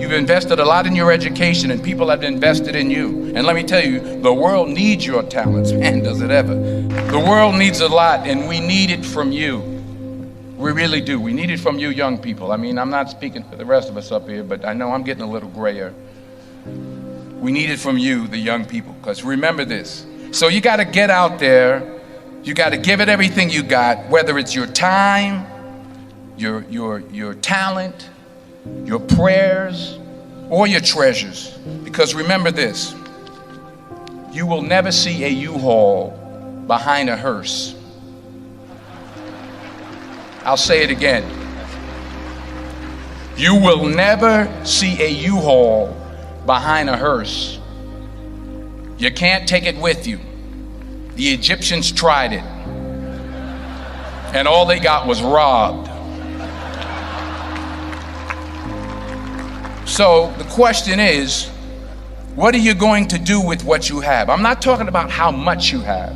You've invested a lot in your education, and people have invested in you. And let me tell you, the world needs your talents. Man, does it ever. The world needs a lot, and we need it from you. We really do. We need it from you young people. I mean, I'm not speaking for the rest of us up here, but I know I'm getting a little grayer. We need it from you, the young people, because remember this. So you got to get out there. You got to give it everything you got, whether it's your time, your talent, your prayers, or your treasures. Because remember this, you will never see a U-Haul behind a hearse. I'll say it again. You will never see a U-Haul behind a hearse. You can't take it with you. The Egyptians tried it, and all they got was robbed. So the question is, what are you going to do with what you have? I'm not talking about how much you have.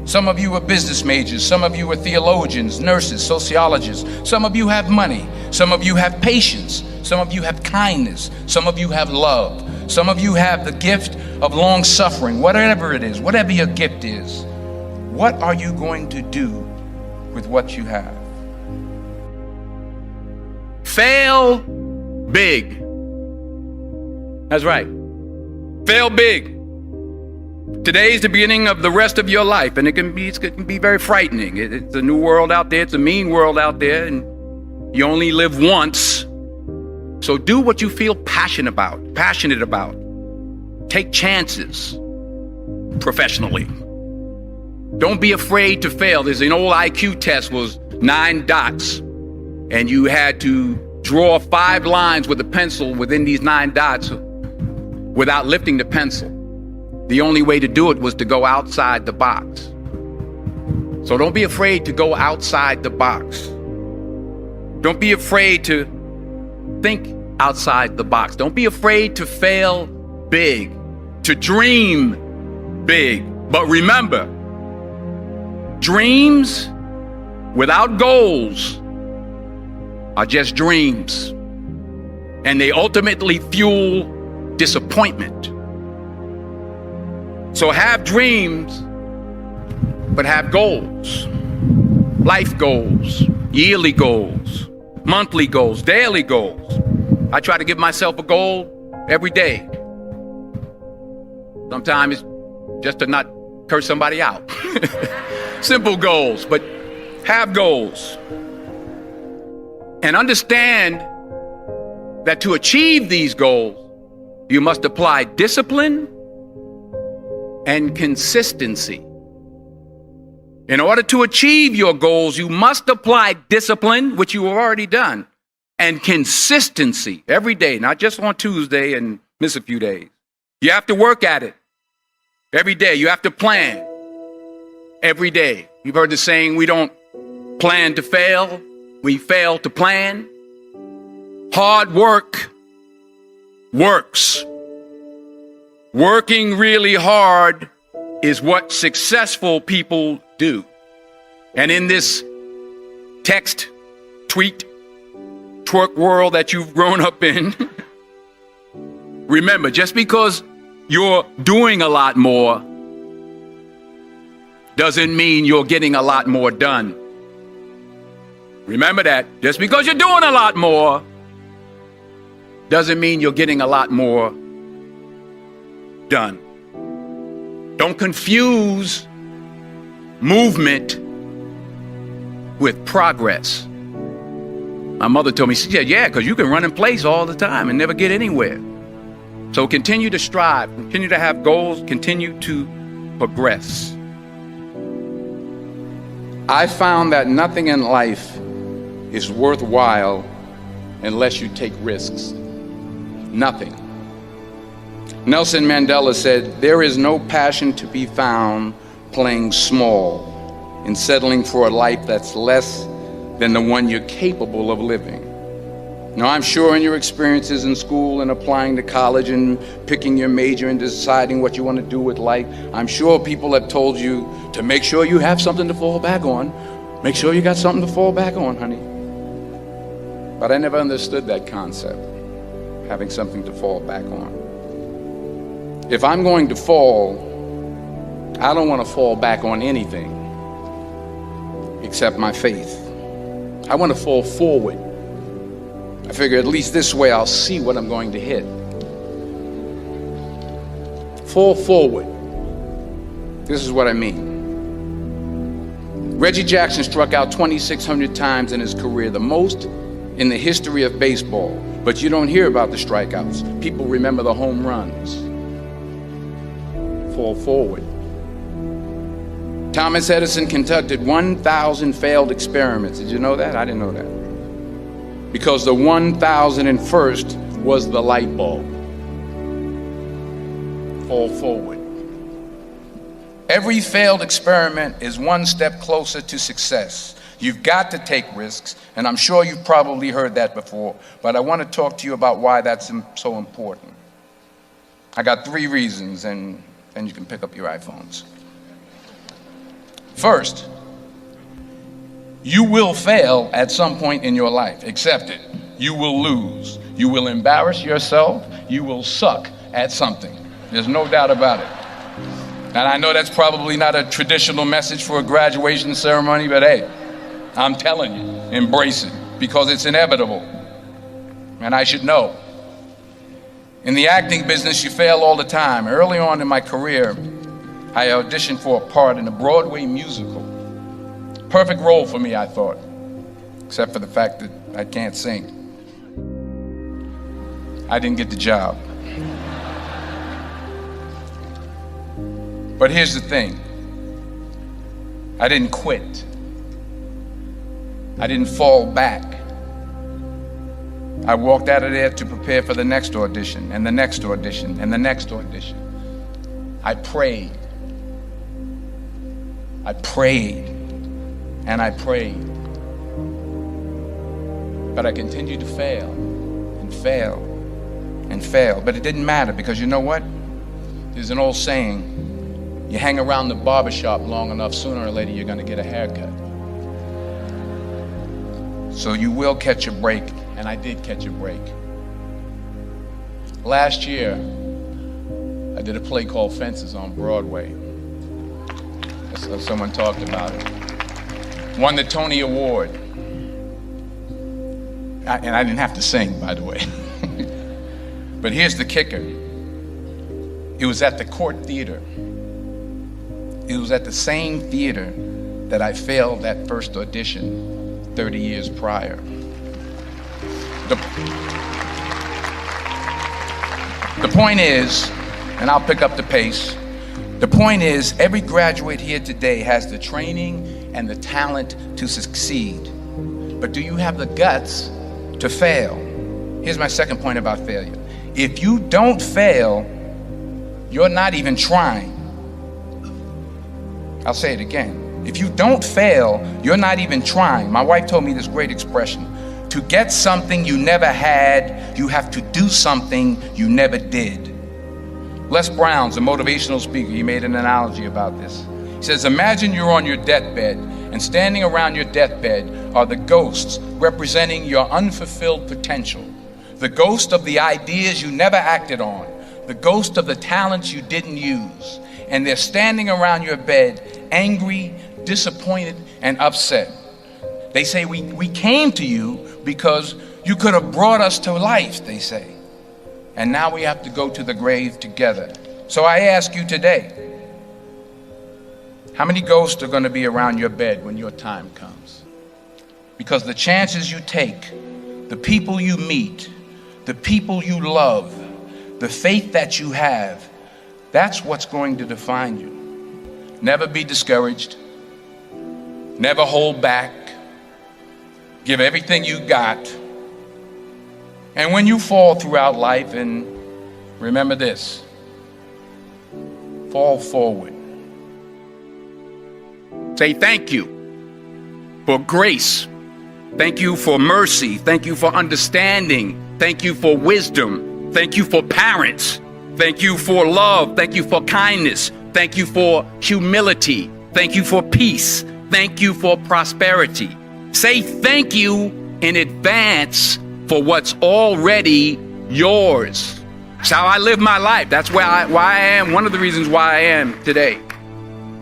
Some of you are business majors, some of you are theologians, nurses, sociologists. Some of you have money, some of you have patience, some of you have kindness, some of you have love, some of you have the gift of long suffering. Whatever it is, whatever your gift is, what are you going to do with what you have? Fail big. That's right. Fail big. Today's the beginning of the rest of your life, and it can be very frightening. It's a new world out there. It's a mean world out there, and you only live once. So do what you feel passionate about. Take chances professionally. Don't be afraid to fail. There's an old IQ test, was 9 dots, and you had to draw 5 lines with a pencil within these 9 dots without lifting the pencil. The only way to do it was to go outside the box. So don't be afraid to go outside the box. Don't be afraid to think outside the box. Don't be afraid to fail big, to dream big. But remember, dreams without goals are just dreams, and they ultimately fuel disappointment. So have dreams, but have goals. Life goals, yearly goals, monthly goals, daily goals. I try to give myself a goal every day. Sometimes it's just to not curse somebody out. Simple goals, but have goals. And understand that to achieve these goals, you must apply discipline and consistency. In order to achieve your goals, you must apply discipline, which you have already done, and consistency every day, not just on Tuesday and miss a few days. You have to work at it every day. You have to plan every day. You've heard the saying, we don't plan to fail, we fail to plan. Hard work works. Working really hard is what successful people do. And in this text, tweet, twerk world that you've grown up in, remember, just because you're doing a lot more doesn't mean you're getting a lot more done. Remember that. Just because you're doing a lot more doesn't mean you're getting a lot more done. Don't confuse movement with progress. My mother told me, she said, yeah, because you can run in place all the time and never get anywhere. So continue to strive, continue to have goals, continue to progress. I found that nothing in life is worthwhile unless you take risks. Nothing. Nelson Mandela said, there is no passion to be found playing small and settling for a life that's less than the one you're capable of living. Now, I'm sure in your experiences in school and applying to college and picking your major and deciding what you want to do with life, I'm sure people have told you to make sure you have something to fall back on. Make sure you got something to fall back on, honey. But I never understood that concept. having something to fall back on. If I'm going to fall, I don't want to fall back on anything except my faith. I want to fall forward. I figure at least this way I'll see what I'm going to hit. Fall forward. This is what I mean. Reggie Jackson struck out 2,600 times in his career, the most in the history of baseball. But you don't hear about the strikeouts. People remember the home runs. Fall forward. Thomas Edison conducted 1,000 failed experiments. Did you know that? I didn't know that. Because the 1,001st was the light bulb. Fall forward. Every failed experiment is one step closer to success. You've got to take risks, and I'm sure you've probably heard that before, but I want to talk to you about why that's so important. I got 3 reasons, and then you can pick up your iPhones. First, you will fail at some point in your life. Accept it. You will lose. You will embarrass yourself. You will suck at something. There's no doubt about it. And I know that's probably not a traditional message for a graduation ceremony, but hey, I'm telling you, embrace it, because it's inevitable. And I should know. In the acting business, you fail all the time. Early on in my career, I auditioned for a part in a Broadway musical. Perfect role for me, I thought, except for the fact that I can't sing. I didn't get the job. But here's the thing. I didn't quit. I didn't fall back. I walked out of there to prepare for the next audition, and the next audition, and the next audition. I prayed. I prayed, and I prayed. But I continued to fail, and fail, and fail. But it didn't matter, because you know what? There's an old saying, you hang around the barbershop long enough, sooner or later you're going to get a haircut. So you will catch a break, and I did catch a break. Last year, I did a play called Fences on Broadway. Someone talked about it. Won the Tony Award. And I didn't have to sing, by the way. But here's the kicker. It was at the Court Theater. It was at the same theater that I failed that first audition 30 years prior. The point is, and I'll pick up the pace, the point is every graduate here today has the training and the talent to succeed. But do you have the guts to fail? Here's my second point about failure. If you don't fail, you're not even trying. I'll say it again. If you don't fail, you're not even trying. My wife told me this great expression. To get something you never had, you have to do something you never did. Les Brown's a motivational speaker. He made an analogy about this. He says, imagine you're on your deathbed, and standing around your deathbed are the ghosts representing your unfulfilled potential. The ghost of the ideas you never acted on. The ghost of the talents you didn't use. And they're standing around your bed, angry, disappointed, and upset. They say, we came to you because you could have brought us to life, they say. And now we have to go to the grave together. So I ask you today, how many ghosts are going to be around your bed when your time comes? Because the chances you take, the people you meet, the people you love, the faith that you have, that's what's going to define you. Never be discouraged. Never hold back. Give everything you got. And when you fall throughout life, and remember this, fall forward. Say thank you for grace. Thank you for mercy. Thank you for understanding. Thank you for wisdom. Thank you for parents. Thank you for love. Thank you for kindness. Thank you for humility. Thank you for peace. Thank you for prosperity. Say thank you in advance for what's already yours. It's how I live my life. That's why I am, one of the reasons why I am today.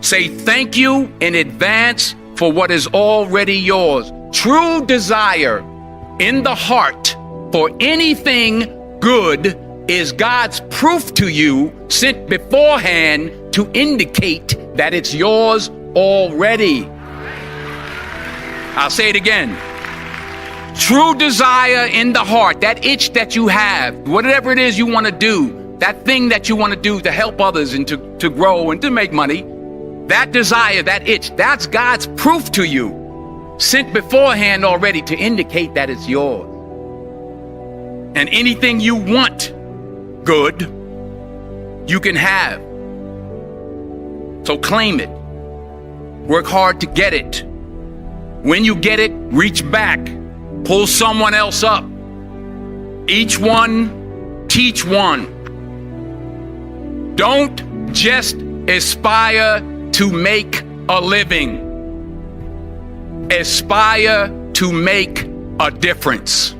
Say thank you in advance for what is already yours. True desire in the heart for anything good is God's proof to you, sent beforehand to indicate that it's yours already. I'll say it again. True desire in the heart, that itch that you have, whatever it is you want to do, that thing that you want to do to help others and to grow and to make money, that desire, that itch, that's God's proof to you, sent beforehand already to indicate that it's yours. And anything you want good, you can have. So claim it. Work hard to get it. When you get it, reach back. Pull someone else up. Each one, teach one. Don't just aspire to make a living. Aspire to make a difference.